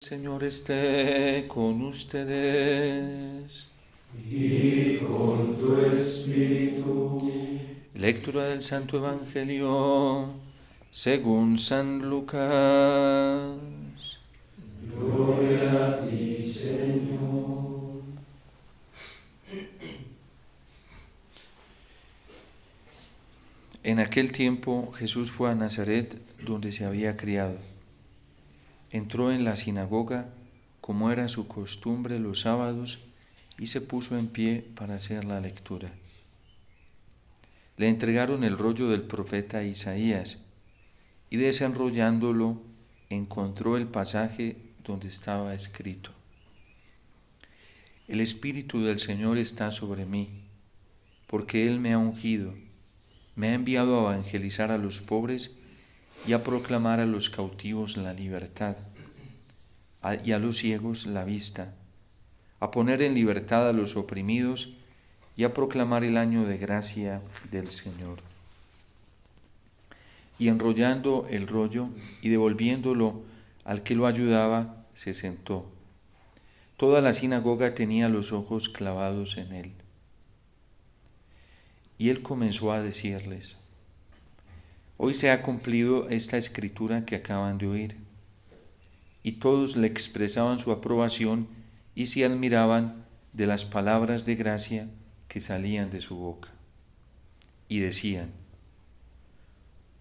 Señor esté con ustedes. Y con tu espíritu. Lectura del Santo Evangelio según San Lucas. Gloria a ti, Señor. En aquel tiempo Jesús fue a Nazaret, donde se había criado. Entró en la sinagoga, como era su costumbre los sábados, y se puso en pie para hacer la lectura. Le entregaron el rollo del profeta Isaías, y desenrollándolo encontró el pasaje donde estaba escrito: El Espíritu del Señor está sobre mí, porque Él me ha ungido, me ha enviado a evangelizar a los pobres y a proclamar a los cautivos la libertad, y a los ciegos la vista, a poner en libertad a los oprimidos y a proclamar el año de gracia del Señor. Y enrollando el rollo y devolviéndolo al que lo ayudaba, se sentó. Toda la sinagoga tenía los ojos clavados en él. Y él comenzó a decirles: Hoy se ha cumplido esta escritura que acaban de oír. Y todos le expresaban su aprobación y se admiraban de las palabras de gracia que salían de su boca. Y decían: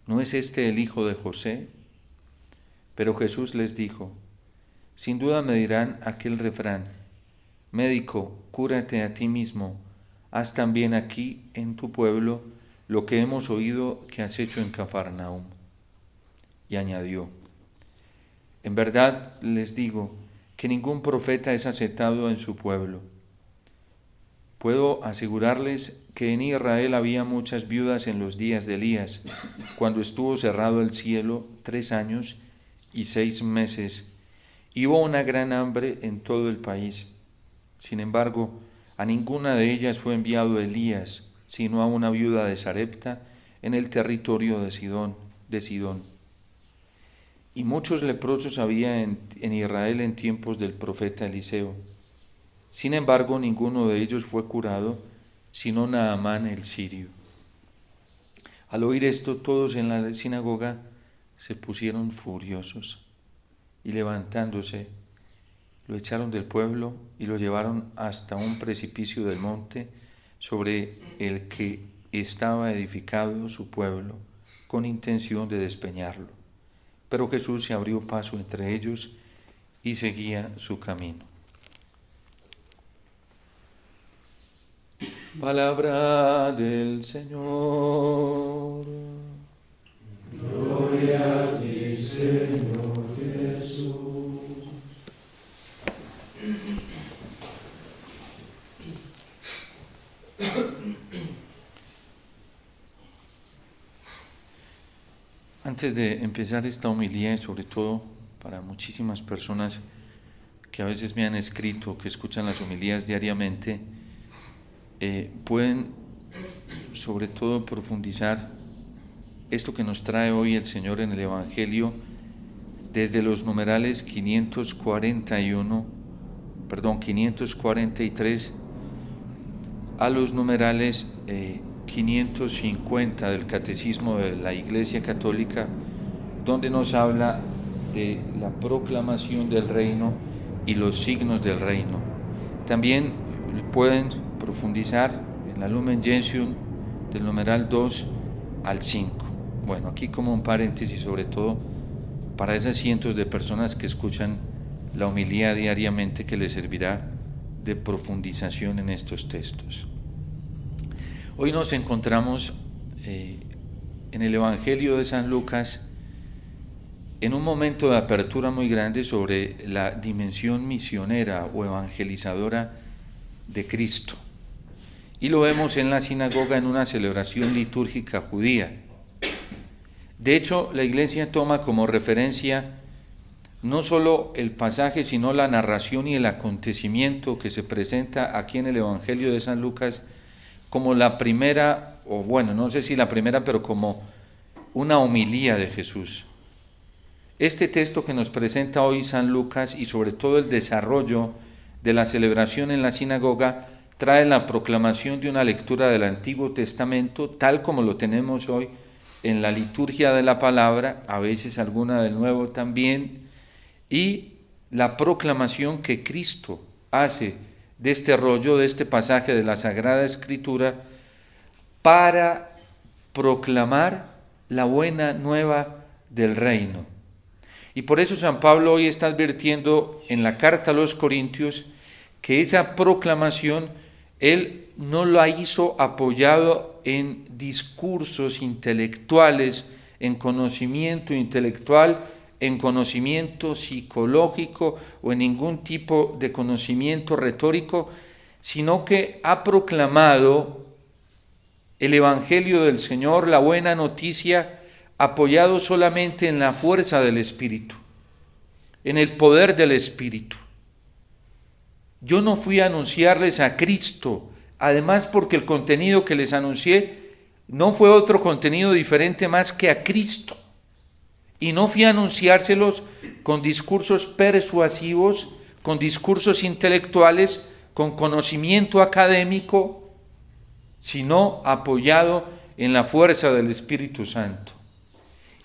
¿No es este el hijo de José? Pero Jesús les dijo: Sin duda me dirán aquel refrán: Médico, cúrate a ti mismo, haz también aquí en tu pueblo lo que hemos oído que has hecho en Cafarnaúm. Y añadió: En verdad les digo que ningún profeta es aceptado en su pueblo. Puedo asegurarles que en Israel había muchas viudas en los días de Elías, cuando estuvo cerrado el cielo 3 años y 6 meses, y hubo una gran hambre en todo el país. Sin embargo, a ninguna de ellas fue enviado Elías, sino a una viuda de Sarepta en el territorio de Sidón. Y muchos leprosos había en Israel en tiempos del profeta Eliseo. Sin embargo, ninguno de ellos fue curado, sino Naamán el sirio. Al oír esto, todos en la sinagoga se pusieron furiosos y levantándose, lo echaron del pueblo y lo llevaron hasta un precipicio del monte sobre el que estaba edificado su pueblo, con intención de despeñarlo. Pero Jesús se abrió paso entre ellos y seguía su camino. Palabra del Señor. Gloria a ti, Señor Jesús. Antes de empezar esta homilía, sobre todo para muchísimas personas que a veces me han escrito, que escuchan las homilías diariamente, pueden sobre todo profundizar esto que nos trae hoy el Señor en el Evangelio desde los numerales 543 a los numerales 550 del Catecismo de la Iglesia Católica, donde nos habla de la proclamación del reino y los signos del reino. También pueden profundizar en la Lumen Gentium del numeral 2 al 5. Bueno, aquí como un paréntesis, sobre todo para esas cientos de personas que escuchan la homilía diariamente, que les servirá de profundización en estos textos. Hoy nos encontramos en el Evangelio de San Lucas en un momento de apertura muy grande sobre la dimensión misionera o evangelizadora de Cristo. Y lo vemos en la sinagoga en una celebración litúrgica judía. De hecho, la Iglesia toma como referencia no solo el pasaje, sino la narración y el acontecimiento que se presenta aquí en el Evangelio de San Lucas como la primera, o bueno, no sé si la primera, pero como una homilía de Jesús. este texto que nos presenta hoy San Lucas y sobre todo el desarrollo de la celebración en la sinagoga trae la proclamación de una lectura del Antiguo Testamento tal como lo tenemos hoy en la liturgia de la palabra, a veces alguna del Nuevo también, y la proclamación que Cristo hace de este rollo, de este pasaje de la Sagrada Escritura, para proclamar la buena nueva del reino. Y por eso San Pablo hoy está advirtiendo en la carta a los Corintios que esa proclamación él no la hizo apoyado en discursos intelectuales, en conocimiento intelectual, en conocimiento psicológico o en ningún tipo de conocimiento retórico, sino que ha proclamado el Evangelio del Señor, la buena noticia, apoyado solamente en la fuerza del Espíritu, en el poder del Espíritu. Yo no fui a anunciarles a Cristo, además porque el contenido que les anuncié no fue otro contenido diferente más que a Cristo. Y no fui a anunciárselos con discursos persuasivos, con discursos intelectuales, con conocimiento académico, sino apoyado en la fuerza del Espíritu Santo.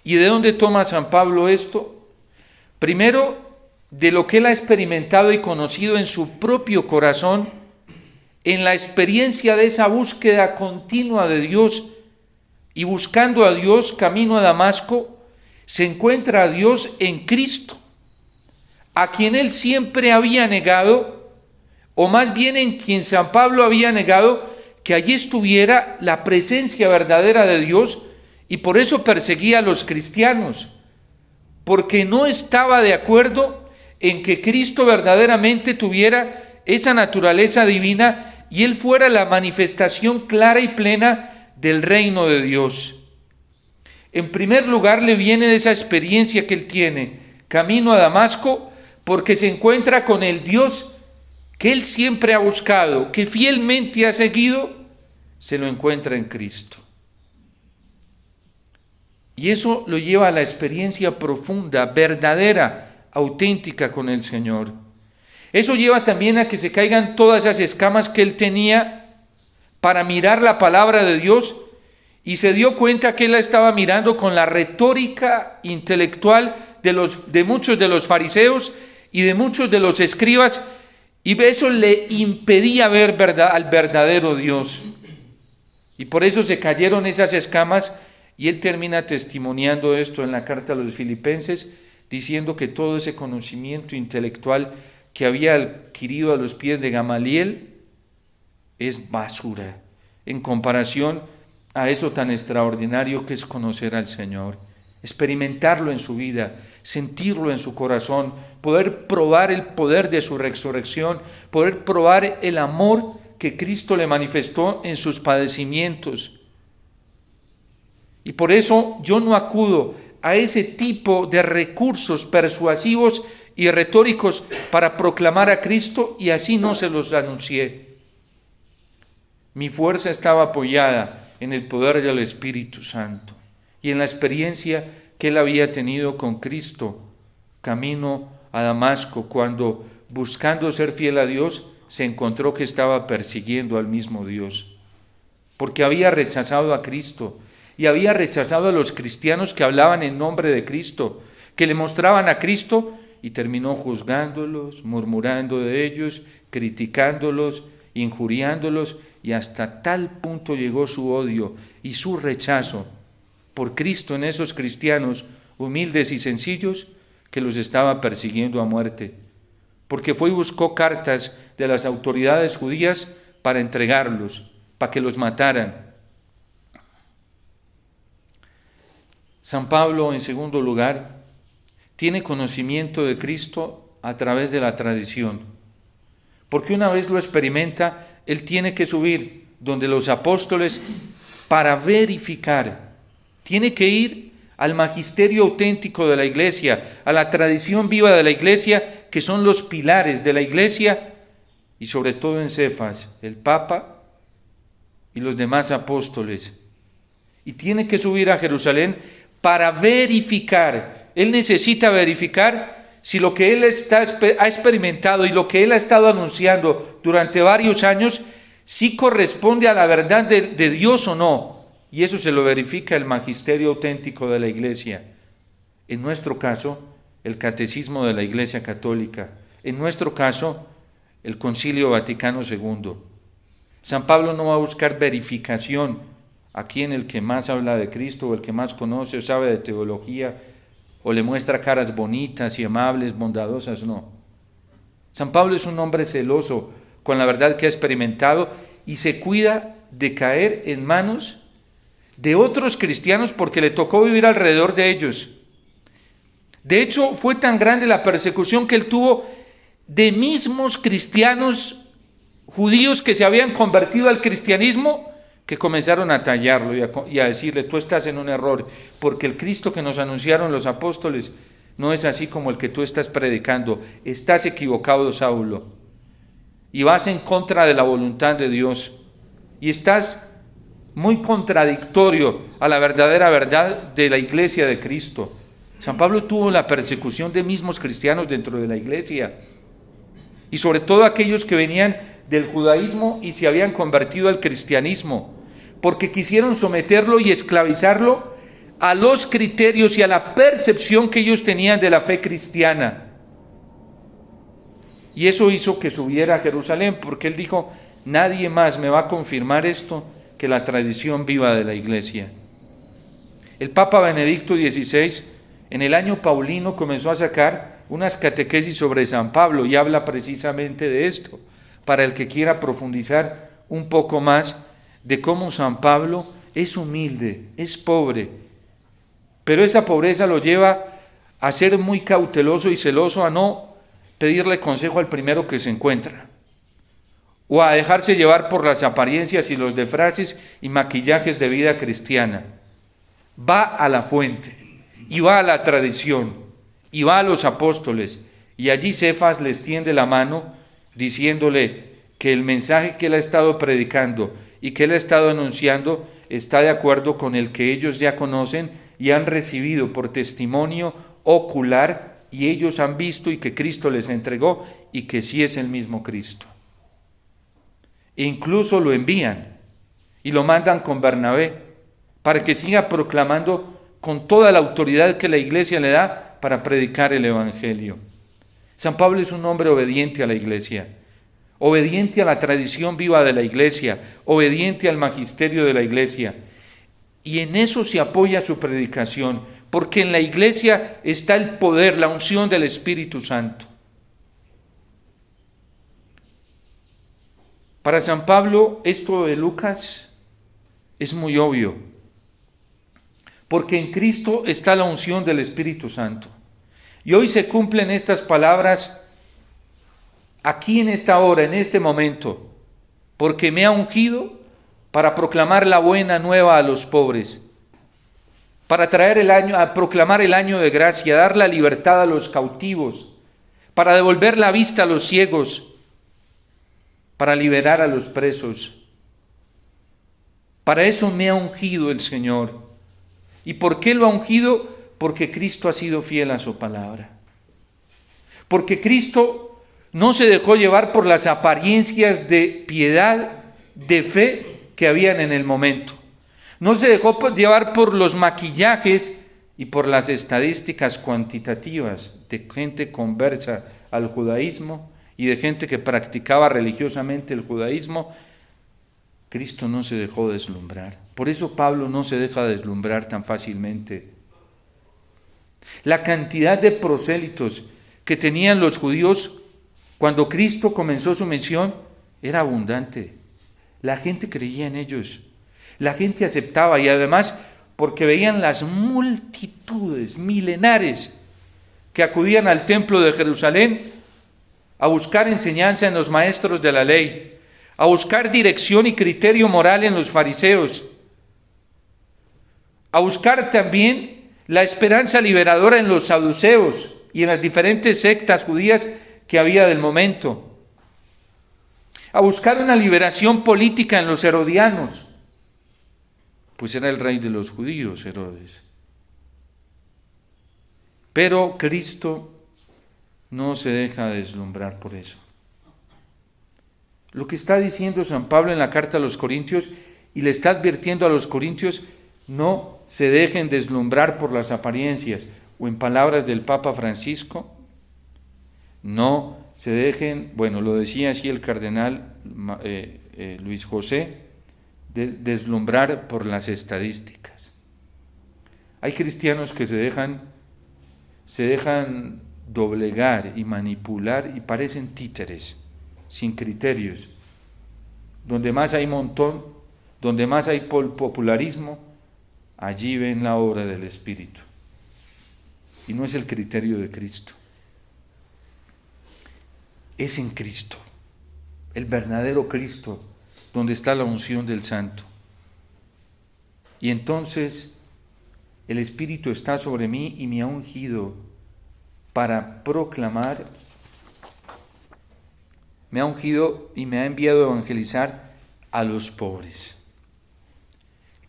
¿Y de dónde toma San Pablo esto? Primero, de lo que él ha experimentado y conocido en su propio corazón, en la experiencia de esa búsqueda continua de Dios, y buscando a Dios camino a Damasco, se encuentra a Dios en Cristo, a quien él siempre había negado, o más bien en quien San Pablo había negado que allí estuviera la presencia verdadera de Dios, y por eso perseguía a los cristianos, porque no estaba de acuerdo en que Cristo verdaderamente tuviera esa naturaleza divina y él fuera la manifestación clara y plena del reino de Dios. En primer lugar, le viene de esa experiencia que él tiene, camino a Damasco, porque se encuentra con el Dios que él siempre ha buscado, que fielmente ha seguido, se lo encuentra en Cristo. Y eso lo lleva a la experiencia profunda, verdadera, auténtica con el Señor. Eso lleva también a que se caigan todas esas escamas que él tenía para mirar la palabra de Dios, y se dio cuenta que él la estaba mirando con la retórica intelectual de muchos de los fariseos y de muchos de los escribas, y eso le impedía ver al verdadero Dios. Y por eso se cayeron esas escamas. Y él termina testimoniando esto en la carta a los Filipenses, diciendo que todo ese conocimiento intelectual que había adquirido a los pies de Gamaliel es basura en comparación a eso tan extraordinario que es conocer al Señor, experimentarlo en su vida, sentirlo en su corazón, poder probar el poder de su resurrección, poder probar el amor que Cristo le manifestó en sus padecimientos. Y por eso yo no acudo a ese tipo de recursos persuasivos y retóricos para proclamar a Cristo, y así no se los anuncié. Mi fuerza estaba apoyada en el poder del Espíritu Santo y en la experiencia que él había tenido con Cristo camino a Damasco, cuando buscando ser fiel a Dios se encontró que estaba persiguiendo al mismo Dios, porque había rechazado a Cristo y había rechazado a los cristianos que hablaban en nombre de Cristo, que le mostraban a Cristo, y terminó juzgándolos, murmurando de ellos, criticándolos, injuriándolos, y hasta tal punto llegó su odio y su rechazo por Cristo en esos cristianos humildes y sencillos, que los estaba persiguiendo a muerte, porque fue y buscó cartas de las autoridades judías para entregarlos, para que los mataran. San Pablo, en segundo lugar, tiene conocimiento de Cristo a través de la tradición, porque una vez lo experimenta, él tiene que subir donde los apóstoles para verificar, tiene que ir al magisterio auténtico de la Iglesia, a la tradición viva de la Iglesia, que son los pilares de la Iglesia, y sobre todo en Cefas, el Papa y los demás apóstoles. Y tiene que subir a Jerusalén para verificar Él necesita verificar si lo que él ha experimentado y lo que él ha estado anunciando durante varios años, sí corresponde a la verdad de Dios o no. Y eso se lo verifica el magisterio auténtico de la Iglesia. En nuestro caso, el Catecismo de la Iglesia Católica. En nuestro caso, el Concilio Vaticano II. San Pablo no va a buscar verificación aquí en el que más habla de Cristo o el que más conoce o sabe de teología o le muestra caras bonitas y amables, bondadosas, no. San Pablo es un hombre celoso con la verdad que ha experimentado y se cuida de caer en manos de otros cristianos porque le tocó vivir alrededor de ellos. De hecho, fue tan grande la persecución que él tuvo de mismos cristianos judíos que se habían convertido al cristianismo, que comenzaron a tallarlo y a decirle: tú estás en un error, porque el Cristo que nos anunciaron los apóstoles no es así como el que tú estás predicando. Estás equivocado, Saulo, y vas en contra de la voluntad de Dios, y estás muy contradictorio a la verdadera verdad de la iglesia de Cristo. San Pablo tuvo la persecución de mismos cristianos dentro de la iglesia, y sobre todo aquellos que venían del judaísmo y se habían convertido al cristianismo, porque quisieron someterlo y esclavizarlo a los criterios y a la percepción que ellos tenían de la fe cristiana. Y eso hizo que subiera a Jerusalén, porque él dijo: nadie más me va a confirmar esto que la tradición viva de la iglesia. El Papa Benedicto XVI, en el año paulino, comenzó a sacar unas catequesis sobre San Pablo y habla precisamente de esto, para el que quiera profundizar un poco más de cómo San Pablo es humilde, es pobre, pero esa pobreza lo lleva a ser muy cauteloso y celoso, a no pedirle consejo al primero que se encuentra, o a dejarse llevar por las apariencias y los disfraces y maquillajes de vida cristiana. Va a la fuente, y va a la tradición, y va a los apóstoles, y allí Cefas les tiende la mano, diciéndole que el mensaje que él ha estado predicando y que él ha estado anunciando está de acuerdo con el que ellos ya conocen y han recibido por testimonio ocular, y ellos han visto y que Cristo les entregó y que sí es el mismo Cristo. E incluso lo envían y lo mandan con Bernabé para que siga proclamando con toda la autoridad que la iglesia le da para predicar el evangelio. San Pablo es un hombre obediente a la iglesia, obediente a la tradición viva de la iglesia, obediente al magisterio de la iglesia. Y en eso se apoya su predicación, porque en la iglesia está el poder, la unción del Espíritu Santo. Para San Pablo, esto de Lucas es muy obvio, porque en Cristo está la unción del Espíritu Santo. Y hoy se cumplen estas palabras aquí en esta hora, en este momento, porque me ha ungido para proclamar la buena nueva a los pobres, para proclamar el año de gracia, dar la libertad a los cautivos, para devolver la vista a los ciegos, para liberar a los presos. Para eso me ha ungido el Señor. ¿Y por qué lo ha ungido? Porque Cristo ha sido fiel a su palabra. Porque Cristo no se dejó llevar por las apariencias de piedad, de fe que habían en el momento. No se dejó llevar por los maquillajes y por las estadísticas cuantitativas de gente conversa al judaísmo y de gente que practicaba religiosamente el judaísmo. Cristo no se dejó deslumbrar. Por eso Pablo no se deja deslumbrar tan fácilmente. La cantidad de prosélitos que tenían los judíos cuando Cristo comenzó su misión era abundante. La gente creía en ellos, la gente aceptaba, y además porque veían las multitudes milenares que acudían al templo de Jerusalén a buscar enseñanza en los maestros de la ley, a buscar dirección y criterio moral en los fariseos, a buscar también la esperanza liberadora en los saduceos y en las diferentes sectas judías que había del momento, a buscar una liberación política en los herodianos, pues era el rey de los judíos, Herodes. Pero Cristo no se deja deslumbrar por eso. Lo que está diciendo San Pablo en la carta a los Corintios, y le está advirtiendo a los corintios, no se dejen deslumbrar por las apariencias, o en palabras del Papa Francisco, no se dejen, bueno, lo decía así el cardenal Luis José, deslumbrar por las estadísticas. Hay cristianos que se dejan doblegar y manipular y parecen títeres, sin criterios. Donde más hay montón, donde más hay popularismo, allí ven la obra del Espíritu. Y no es el criterio de Cristo. Es en Cristo, el verdadero Cristo, donde está la unción del Santo. Y entonces el Espíritu está sobre mí y me ha ungido para proclamar, me ha ungido y me ha enviado a evangelizar a los pobres.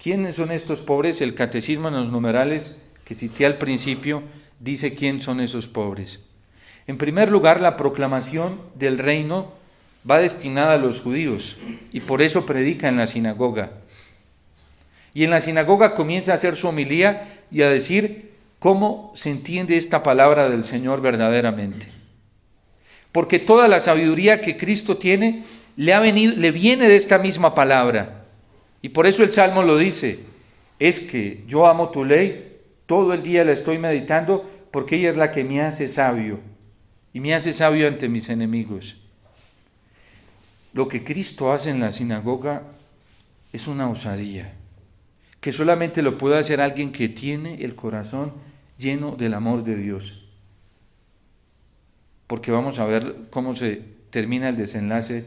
¿Quiénes son estos pobres? El catecismo en los numerales que cité al principio dice quién son esos pobres. En primer lugar, la proclamación del reino va destinada a los judíos y por eso predica en la sinagoga. Y en la sinagoga comienza a hacer su homilía y a decir cómo se entiende esta palabra del Señor verdaderamente. Porque toda la sabiduría que Cristo tiene le viene de esta misma palabra. Y por eso el Salmo lo dice, es que yo amo tu ley, todo el día la estoy meditando porque ella es la que me hace sabio y me hace sabio ante mis enemigos. Lo que Cristo hace en la sinagoga es una osadía, que solamente lo puede hacer alguien que tiene el corazón lleno del amor de Dios. Porque vamos a ver cómo se termina el desenlace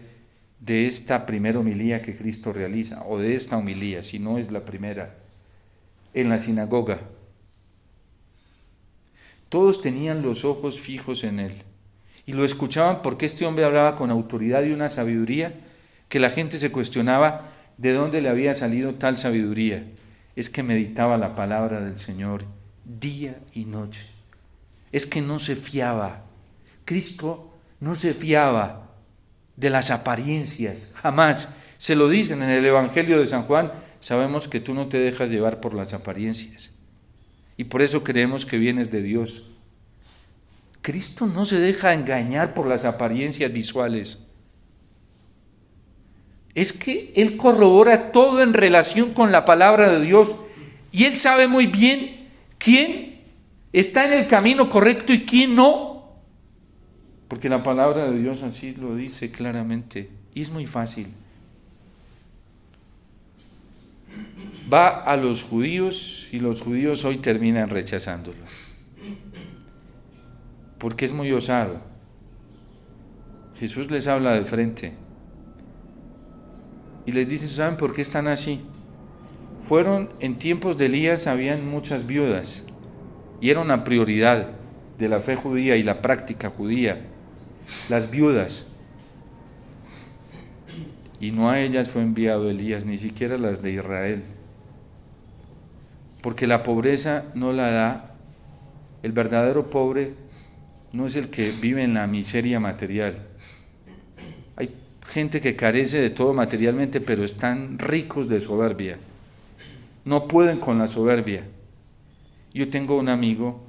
de esta primera homilía que Cristo realiza, o de esta homilía, si no es la primera, en la sinagoga. Todos tenían los ojos fijos en él y lo escuchaban porque este hombre hablaba con autoridad y una sabiduría que la gente se cuestionaba de dónde le había salido tal sabiduría. Es que meditaba la palabra del Señor día y noche. Es que no se fiaba. Cristo no se fiaba de las apariencias, jamás. Se lo dicen en el Evangelio de San Juan, sabemos que tú no te dejas llevar por las apariencias. Y por eso creemos que vienes de Dios. Cristo no se deja engañar por las apariencias visuales. Es que Él corrobora todo en relación con la palabra de Dios. Y Él sabe muy bien quién está en el camino correcto y quién no. Porque la palabra de Dios así lo dice claramente. Y es muy fácil. Va a los judíos y los judíos hoy terminan rechazándolo. Porque es muy osado. Jesús les habla de frente. Y les dice, ¿saben por qué están así? En tiempos de Elías habían muchas viudas. Y era una prioridad de la fe judía y la práctica judía. Las viudas. Y no a ellas fue enviado Elías, ni siquiera las de Israel. Porque la pobreza no la da. El verdadero pobre no es el que vive en la miseria material. Hay gente que carece de todo materialmente, pero están ricos de soberbia. No pueden con la soberbia. Yo tengo un amigo,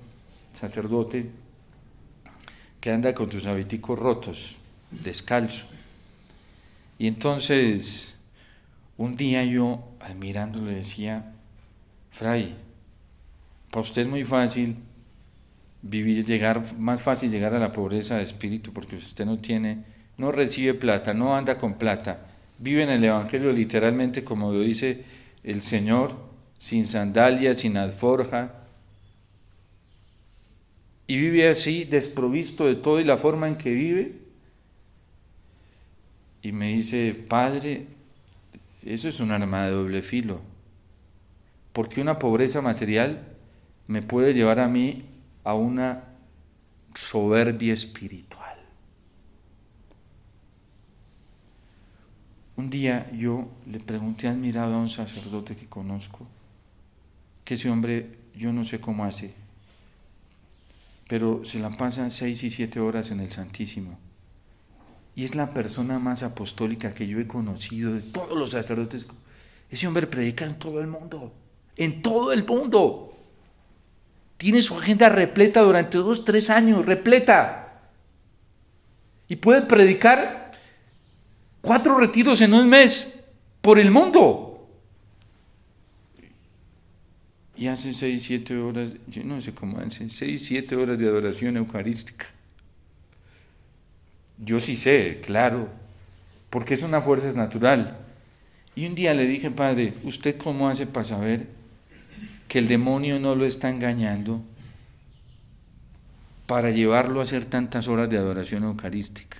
sacerdote, que anda con sus habiticos rotos, descalzo. Y entonces, un día yo, admirándolo, le decía, Fray, para usted es muy fácil más fácil llegar a la pobreza de espíritu, porque usted no recibe plata, no anda con plata, vive en el Evangelio literalmente como lo dice el Señor, sin sandalias, sin alforja, y vive así, desprovisto de todo, y la forma en que vive. Y me dice, Padre, eso es un arma de doble filo, porque una pobreza material me puede llevar a mí a una soberbia espiritual. Un día yo le pregunté admirado a un sacerdote que conozco, que ese hombre yo no sé cómo hace. pero se la pasa 6 y 7 horas en el Santísimo. Y es la persona más apostólica que yo he conocido de todos los sacerdotes. Ese hombre predica en todo el mundo. En todo el mundo. Tiene su agenda repleta durante 2, 3 años, repleta. Y puede predicar 4 retiros en un mes por el mundo. Y hace 6, 7 horas, yo no sé cómo hacen, 6, 7 horas de adoración eucarística. Yo sí sé, claro, porque es una fuerza natural. Y un día le dije, Padre, ¿usted cómo hace para saber que el demonio no lo está engañando para llevarlo a hacer tantas horas de adoración eucarística?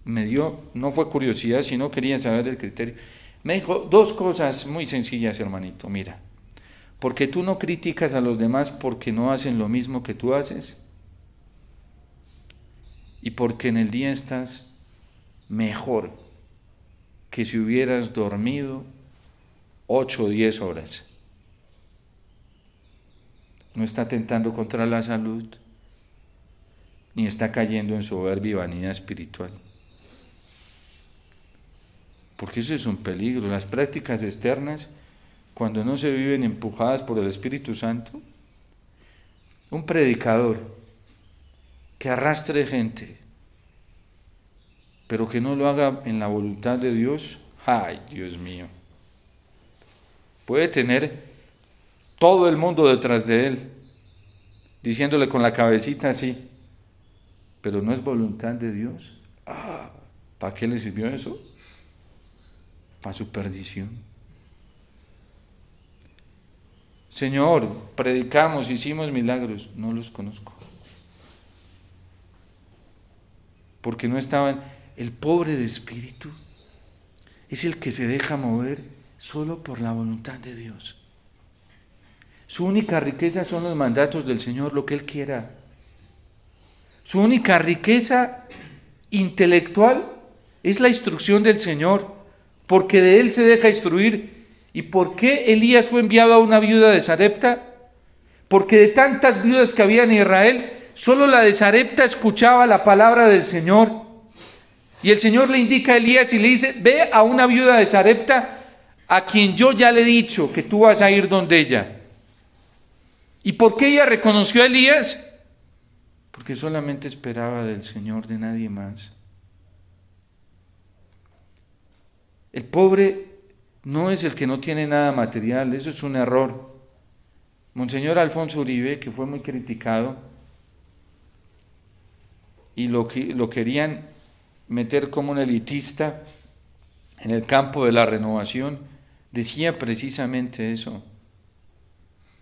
Me dio, no fue curiosidad, sino quería saber el criterio. Me dijo 2 cosas muy sencillas, hermanito, mira. Porque tú no criticas a los demás porque no hacen lo mismo que tú haces. Y porque en el día estás mejor que si hubieras dormido 8 o 10 horas. No está atentando contra la salud, ni está cayendo en soberbia y vanidad espiritual. Porque eso es un peligro. Las prácticas externas, cuando no se viven empujadas por el Espíritu Santo, un predicador que arrastre gente, pero que no lo haga en la voluntad de Dios, ¡ay, Dios mío! Puede tener todo el mundo detrás de él, diciéndole con la cabecita así, pero no es voluntad de Dios. ¿Para qué le sirvió eso? Para su perdición. Señor, predicamos, hicimos milagros, no los conozco. Porque no estaban. El pobre de espíritu es el que se deja mover solo por la voluntad de Dios. Su única riqueza son los mandatos del Señor, lo que Él quiera. Su única riqueza intelectual es la instrucción del Señor, porque de Él se deja instruir. ¿Y por qué Elías fue enviado a una viuda de Sarepta? Porque de tantas viudas que había en Israel, solo la de Sarepta escuchaba la palabra del Señor. Y el Señor le indica a Elías y le dice, ve a una viuda de Sarepta a quien yo ya le he dicho que tú vas a ir donde ella. ¿Y por qué ella reconoció a Elías? Porque solamente esperaba del Señor, de nadie más. El pobre no es el que no tiene nada material, eso es un error. Monseñor Alfonso Uribe, que fue muy criticado, y lo querían meter como un elitista en el campo de la renovación, decía precisamente eso.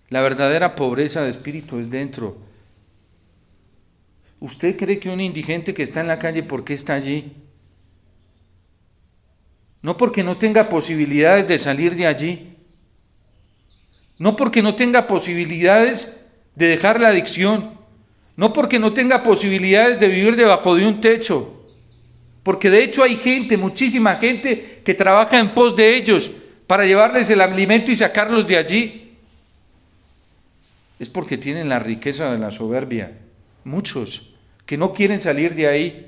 La verdadera pobreza de espíritu es dentro. ¿Usted cree que un indigente que está en la calle, por qué está allí? No porque no tenga posibilidades de salir de allí, no porque no tenga posibilidades de dejar la adicción, no porque no tenga posibilidades de vivir debajo de un techo, porque de hecho hay gente, muchísima gente que trabaja en pos de ellos para llevarles el alimento y sacarlos de allí. Es porque tienen la riqueza de la soberbia, muchos que no quieren salir de ahí.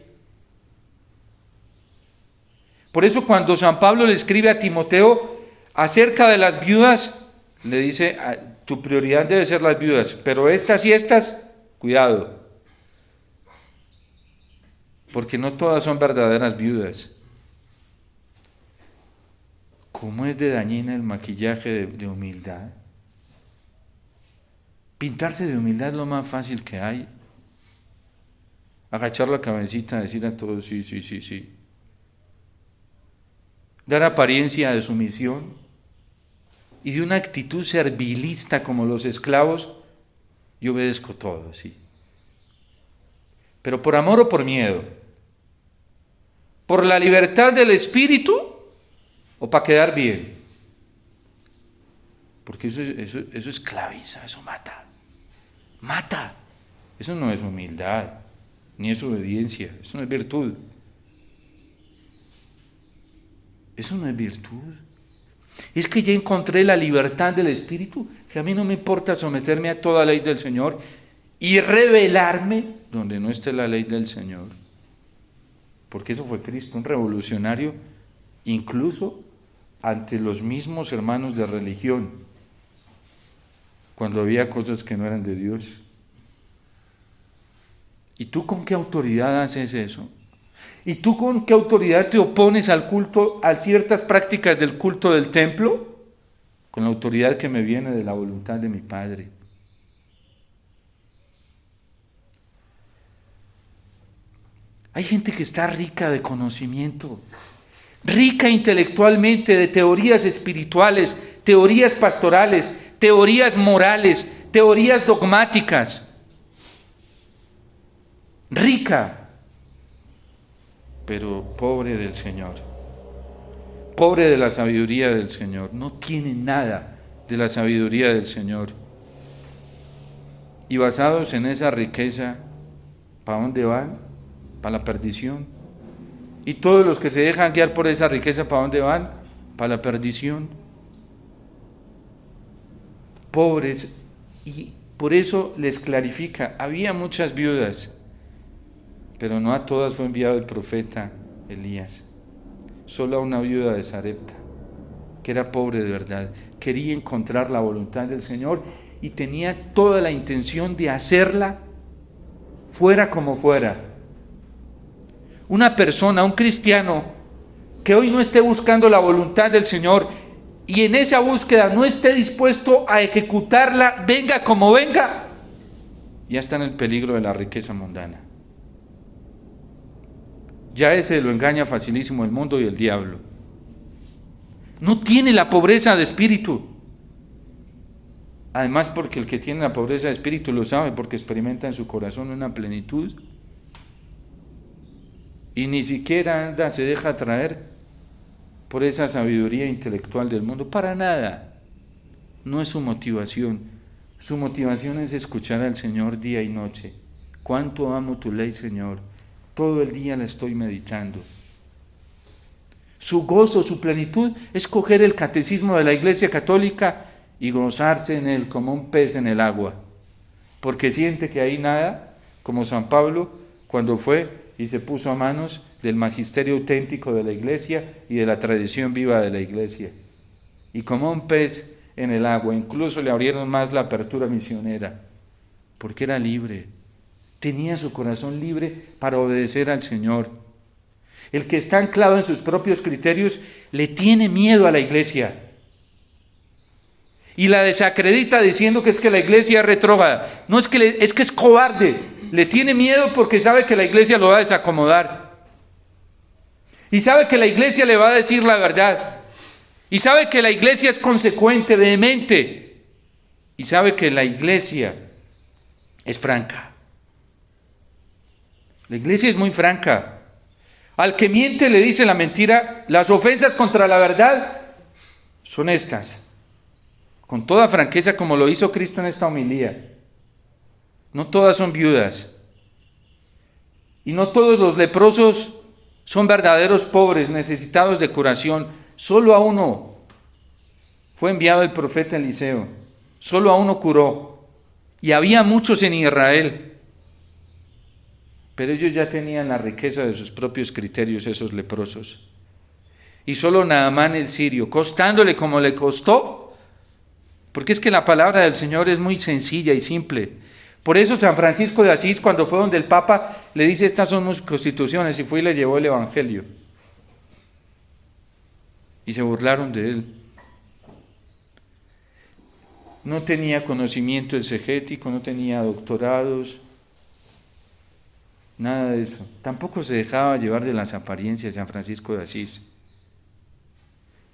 Por eso cuando San Pablo le escribe a Timoteo acerca de las viudas, le dice, tu prioridad debe ser las viudas, pero estas y estas, cuidado, porque no todas son verdaderas viudas. ¿Cómo es de dañina el maquillaje de humildad? Pintarse de humildad es lo más fácil que hay. Agachar la cabecita, decir a todos, sí, sí, sí, sí. Dar apariencia de sumisión y de una actitud servilista como los esclavos, yo obedezco todo, sí. Pero por amor o por miedo, por la libertad del espíritu o para quedar bien. Porque eso esclaviza, eso mata. Mata. Eso no es humildad, ni es obediencia, eso no es virtud. Eso no es virtud. Es que ya encontré la libertad del espíritu, que a mí no me importa someterme a toda ley del Señor y rebelarme donde no esté la ley del Señor. Porque eso fue Cristo, un revolucionario, incluso ante los mismos hermanos de religión, cuando había cosas que no eran de Dios. ¿Y tú con qué autoridad haces eso? ¿Y tú con qué autoridad te opones al culto, a ciertas prácticas del culto del templo? Con la autoridad que me viene de la voluntad de mi Padre. Hay gente que está rica de conocimiento, rica intelectualmente de teorías espirituales, teorías pastorales, teorías morales, teorías dogmáticas. Rica, pero pobre del Señor, pobre de la sabiduría del Señor. No tiene nada de la sabiduría del Señor. Y basados en esa riqueza, ¿para dónde van? Para la perdición. Y todos los que se dejan guiar por esa riqueza, ¿para dónde van? Para la perdición. Pobres. Y por eso les clarifica, había muchas viudas, pero no a todas fue enviado el profeta Elías. Solo a una viuda de Sarepta, que era pobre de verdad, quería encontrar la voluntad del Señor y tenía toda la intención de hacerla fuera como fuera. Una persona, un cristiano, que hoy no esté buscando la voluntad del Señor y en esa búsqueda no esté dispuesto a ejecutarla, venga como venga, ya está en el peligro de la riqueza mundana. Ya ese lo engaña facilísimo el mundo y el diablo. No tiene la pobreza de espíritu. Además, porque el que tiene la pobreza de espíritu lo sabe, porque experimenta en su corazón una plenitud. Y ni siquiera anda, se deja atraer por esa sabiduría intelectual del mundo. Para nada. No es su motivación. Su motivación es escuchar al Señor día y noche. Cuánto amo tu ley, Señor. Todo el día la estoy meditando. Su gozo, su plenitud es coger el catecismo de la Iglesia Católica y gozarse en él como un pez en el agua. Porque siente que ahí nada, como San Pablo, cuando fue y se puso a manos del magisterio auténtico de la Iglesia y de la tradición viva de la Iglesia. Y como un pez en el agua, incluso le abrieron más la apertura misionera, porque era libre. Tenía su corazón libre para obedecer al Señor. El que está anclado en sus propios criterios le tiene miedo a la Iglesia. Y la desacredita diciendo que es que la Iglesia es retrógrada. No es que es que es cobarde. Le tiene miedo porque sabe que la Iglesia lo va a desacomodar. Y sabe que la Iglesia le va a decir la verdad. Y sabe que la Iglesia es consecuente, vehemente. Y sabe que la Iglesia es franca. La Iglesia es muy franca. Al que miente le dice la mentira. Las ofensas contra la verdad son estas. Con toda franqueza, como lo hizo Cristo en esta homilía. No todas son viudas. Y no todos los leprosos son verdaderos pobres, necesitados de curación. Solo a uno fue enviado el profeta Eliseo. Solo a uno curó. Y había muchos en Israel. Pero ellos ya tenían la riqueza de sus propios criterios, esos leprosos. Y solo Naamán el sirio, costándole como le costó, porque es que la palabra del Señor es muy sencilla y simple. Por eso San Francisco de Asís, cuando fue donde el Papa, le dice, estas son mis constituciones, y fue y le llevó el Evangelio. Y se burlaron de él. No tenía conocimiento exegético, no tenía doctorados, nada de eso. Tampoco se dejaba llevar de las apariencias de San Francisco de Asís.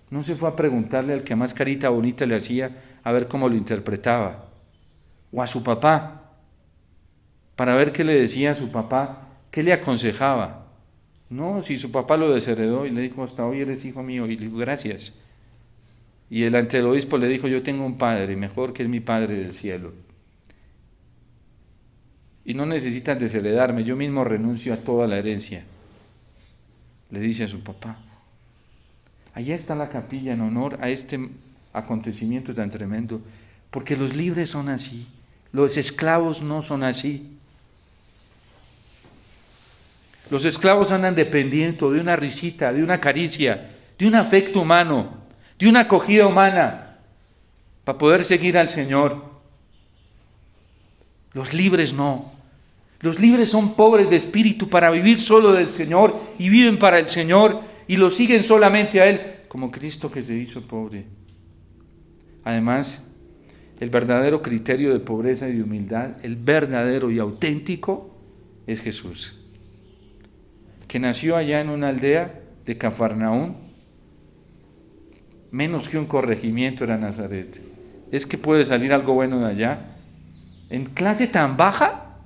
No se fue a preguntarle al que más carita bonita le hacía a ver cómo lo interpretaba. O a su papá, para ver qué le decía a su papá, qué le aconsejaba. No, si su papá lo desheredó y le dijo, hasta hoy eres hijo mío, y le dijo, gracias. Y el ante el obispo le dijo, yo tengo un padre, mejor que es mi Padre del cielo. Y no necesitas desheredarme, yo mismo renuncio a toda la herencia. Le dice a su papá. Allá está la capilla en honor a este acontecimiento tan tremendo, porque los libres son así. Los esclavos no son así. Los esclavos andan dependiendo de una risita, de una caricia, de un afecto humano, de una acogida humana, para poder seguir al Señor. Los libres no. Los libres son pobres de espíritu para vivir solo del Señor y viven para el Señor y lo siguen solamente a Él, como Cristo que se hizo pobre. Además, el verdadero criterio de pobreza y de humildad, el verdadero y auténtico, es Jesús, que nació allá en una aldea de Cafarnaún, menos que un corregimiento era Nazaret. ¿Es que puede salir algo bueno de allá? En clase tan baja,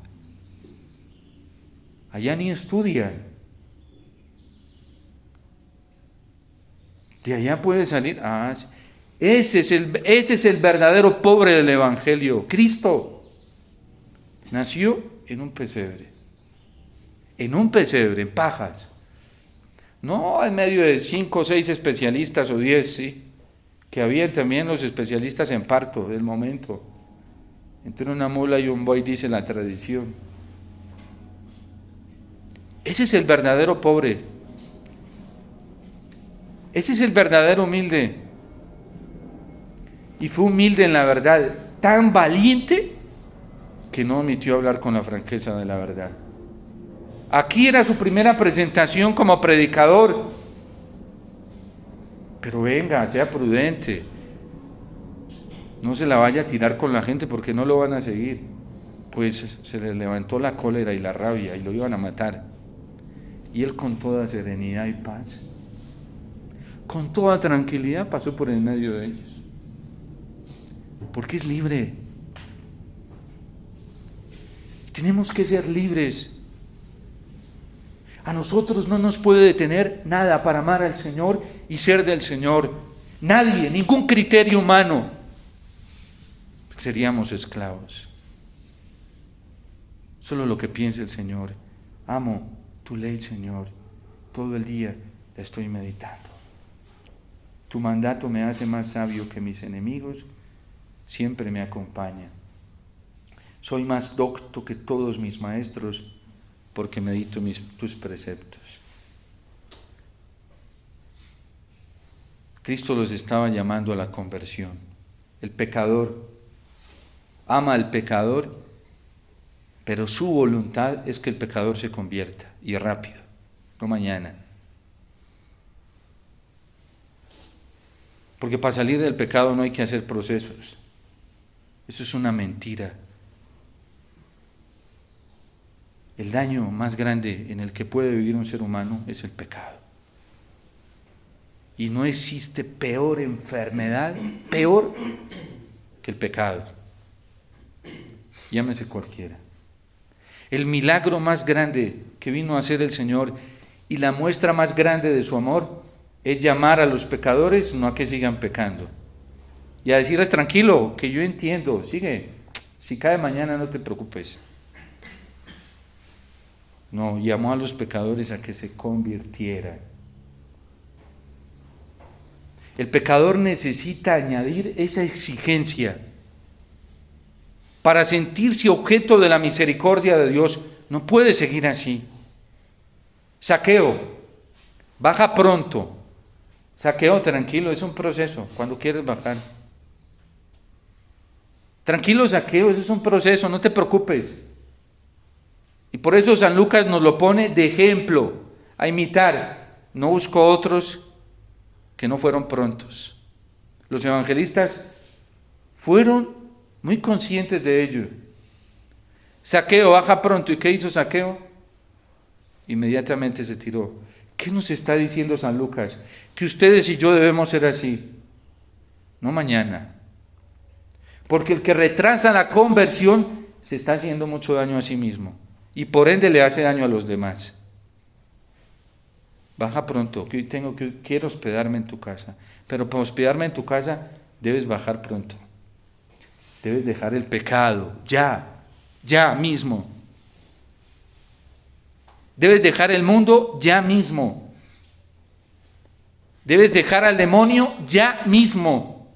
allá ni estudian. De allá puede salir. Ese es el verdadero pobre del Evangelio. Cristo nació en un pesebre. En pajas. No en medio de 5 o 6 especialistas o 10, sí, que habían también los especialistas en parto del momento. Entre una mula y un buey, dice la tradición. Ese es el verdadero pobre. Ese es el verdadero humilde. Y fue humilde en la verdad, tan valiente que no omitió hablar con la franqueza de la verdad. Aquí era su primera presentación como predicador. Pero venga, sea prudente. No se la vaya a tirar con la gente porque no lo van a seguir. Pues se les levantó la cólera y la rabia y lo iban a matar. Y él con toda serenidad y paz, con toda tranquilidad pasó por en medio de ellos. Porque es libre. Tenemos que ser libres. A nosotros no nos puede detener nada para amar al Señor y ser del Señor. Nadie, ningún criterio humano. Seríamos esclavos. Solo lo que piense el Señor. Amo tu ley, Señor. Todo el día la estoy meditando. Tu mandato me hace más sabio que mis enemigos. Siempre me acompaña. Soy más docto que todos mis maestros porque medito tus preceptos. Cristo los estaba llamando a la conversión. El pecador ama al pecador, pero su voluntad es que el pecador se convierta, y rápido, no mañana. Porque para salir del pecado no hay que hacer procesos. Eso es una mentira. El daño más grande en el que puede vivir un ser humano es el pecado. Y no existe peor enfermedad, peor que el pecado. Llámese cualquiera. El milagro más grande que vino a hacer el Señor y la muestra más grande de su amor es llamar a los pecadores, no a que sigan pecando. Y a decirles, tranquilo, que yo entiendo, sigue. Si cae mañana no te preocupes. No, llamó a los pecadores a que se convirtieran. El pecador necesita añadir esa exigencia para sentirse objeto de la misericordia de Dios. No puede seguir así. Zaqueo, baja pronto. Zaqueo, tranquilo, es un proceso, cuando quieres bajar. Tranquilo, Zaqueo, eso es un proceso, no te preocupes. Y por eso San Lucas nos lo pone de ejemplo, a imitar. No buscó otros que no fueron prontos. Los evangelistas fueron muy conscientes de ello. Zaqueo, baja pronto. ¿Y qué hizo Zaqueo? Inmediatamente se tiró. ¿Qué nos está diciendo San Lucas? Que ustedes y yo debemos ser así. No mañana. Porque el que retrasa la conversión se está haciendo mucho daño a sí mismo. Y por ende le hace daño a los demás. Baja pronto, que hoy quiero hospedarme en tu casa. Pero para hospedarme en tu casa debes bajar pronto. Debes dejar el pecado, ya mismo. Debes dejar el mundo ya mismo. Debes dejar al demonio ya mismo.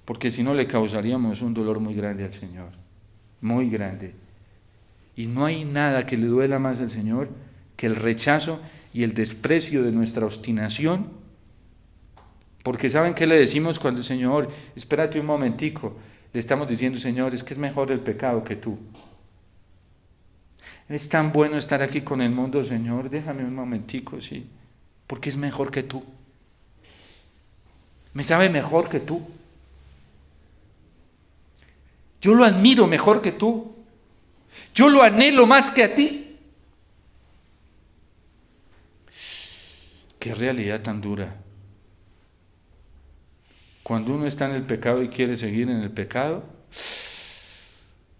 Porque si no le causaríamos un dolor muy grande al Señor. muy grande. Y no hay nada que le duela más al Señor que el rechazo y el desprecio de nuestra obstinación. Porque ¿saben qué le decimos cuando el Señor, espérate un momentico? Le estamos diciendo, Señor, es que es mejor el pecado que tú. Es tan bueno estar aquí con el mundo, Señor, déjame un momentico, sí, porque es mejor que tú. Me sabe mejor que tú. Yo lo admiro mejor que tú. Yo lo anhelo más que a ti. Qué realidad tan dura. Cuando uno está en el pecado y quiere seguir en el pecado,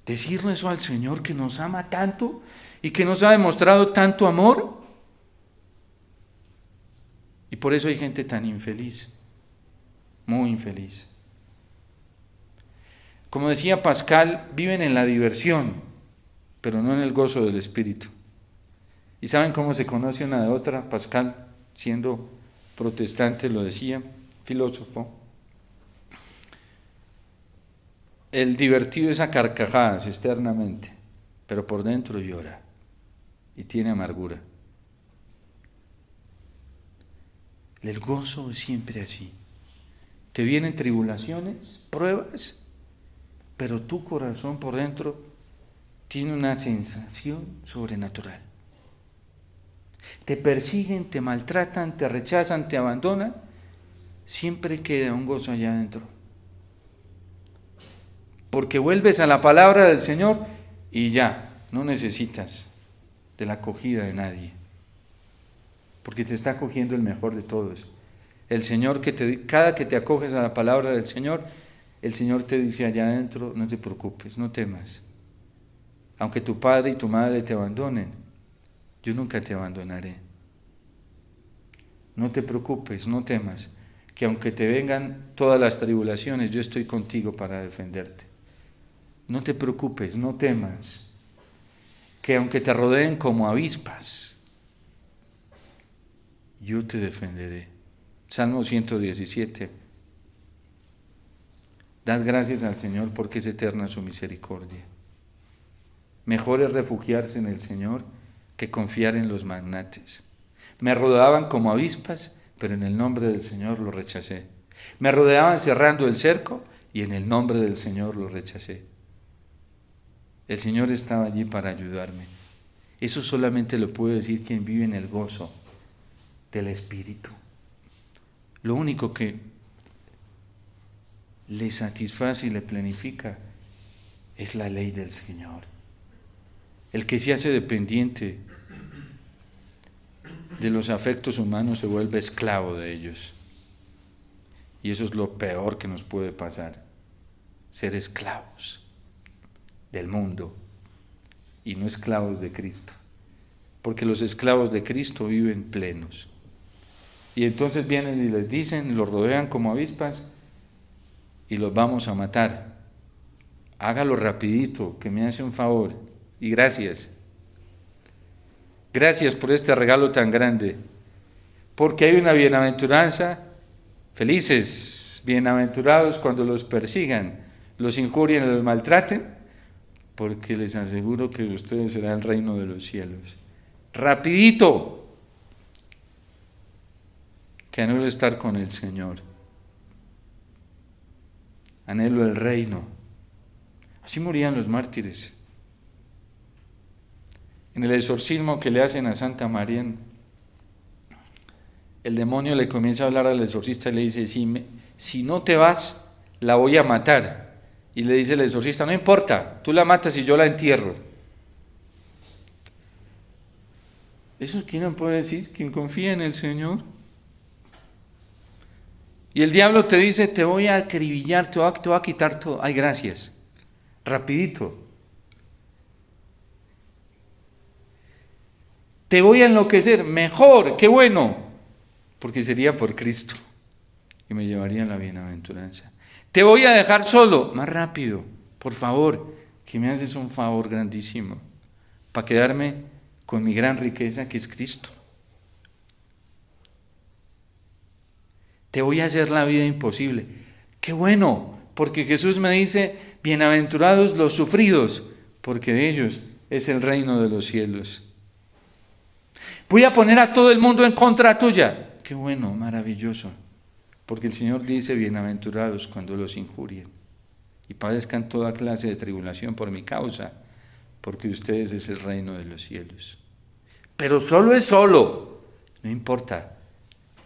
decirle eso al Señor que nos ama tanto y que nos ha demostrado tanto amor. Y por eso hay gente tan infeliz, muy infeliz. Como decía Pascal, viven en la diversión, pero no en el gozo del Espíritu. ¿Y saben cómo se conoce una de otra? Pascal, siendo protestante, lo decía, filósofo. El divertido es a carcajadas externamente, pero por dentro llora y tiene amargura. El gozo es siempre así. Te vienen tribulaciones, pruebas, pero tu corazón por dentro tiene una sensación sobrenatural. Te persiguen, te maltratan, te rechazan, te abandonan, siempre queda un gozo allá adentro. Porque vuelves a la palabra del Señor y ya, no necesitas de la acogida de nadie. Porque te está acogiendo el mejor de todos. El Señor, cada que te acoges a la palabra del Señor, el Señor te dice allá adentro, no te preocupes, no temas. Aunque tu padre y tu madre te abandonen, yo nunca te abandonaré. No te preocupes, no temas, que aunque te vengan todas las tribulaciones, yo estoy contigo para defenderte. No te preocupes, no temas, que aunque te rodeen como avispas, yo te defenderé. Salmo 117. Dad gracias al Señor porque es eterna su misericordia. Mejor es refugiarse en el Señor que confiar en los magnates. Me rodeaban como avispas, pero en el nombre del Señor lo rechacé. Me rodeaban cerrando el cerco y en el nombre del Señor lo rechacé. El Señor estaba allí para ayudarme. Eso solamente lo puede decir quien vive en el gozo del Espíritu. Lo único que le satisface y le planifica es la ley del Señor. El que se hace dependiente de los afectos humanos se vuelve esclavo de ellos. Y eso es lo peor que nos puede pasar, ser esclavos del mundo y no esclavos de Cristo. Porque los esclavos de Cristo viven plenos. Y entonces vienen y les dicen, los rodean como avispas y los vamos a matar. Hágalo rapidito, que me hace un favor. Y gracias. Gracias por este regalo tan grande. Porque hay una bienaventuranza. Felices, bienaventurados cuando los persigan, los injurien y los maltraten, porque les aseguro que ustedes serán el reino de los cielos. Rapidito. Que anhelo estar con el Señor. Anhelo el reino. Así morían los mártires. En el exorcismo que le hacen a Santa María, el demonio le comienza a hablar al exorcista y le dice, si no te vas, la voy a matar. Y le dice el exorcista, no importa, tú la matas y yo la entierro. ¿Eso quién no puede decir? ¿Quién confía en el Señor? Y el diablo te dice, te voy a acribillar, te voy a quitar todo. Ay, gracias. Rapidito. Te voy a enloquecer. Mejor, qué bueno. Porque sería por Cristo. Y me llevaría a la bienaventuranza. Te voy a dejar solo. Más rápido. Por favor, que me haces un favor grandísimo. Para quedarme con mi gran riqueza que es Cristo. Te voy a hacer la vida imposible. ¡Qué bueno! Porque Jesús me dice, bienaventurados los sufridos, porque de ellos es el reino de los cielos. Voy a poner a todo el mundo en contra tuya. Qué bueno, maravilloso. Porque el Señor dice, bienaventurados cuando los injurien y padezcan toda clase de tribulación por mi causa, porque ustedes es el reino de los cielos. Pero solo es solo, no importa,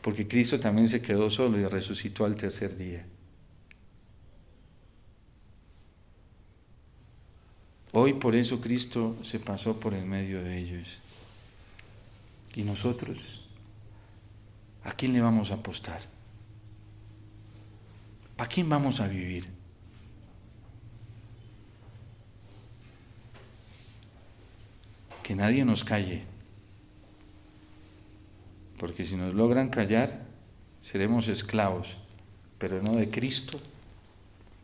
porque Cristo también se quedó solo y resucitó al tercer día. Hoy por eso Cristo se pasó por en medio de ellos. ¿Y nosotros? ¿A quién le vamos a apostar? ¿Para quién vamos a vivir? Que nadie nos calle, porque si nos logran callar, seremos esclavos, pero no de Cristo,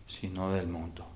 sino del mundo.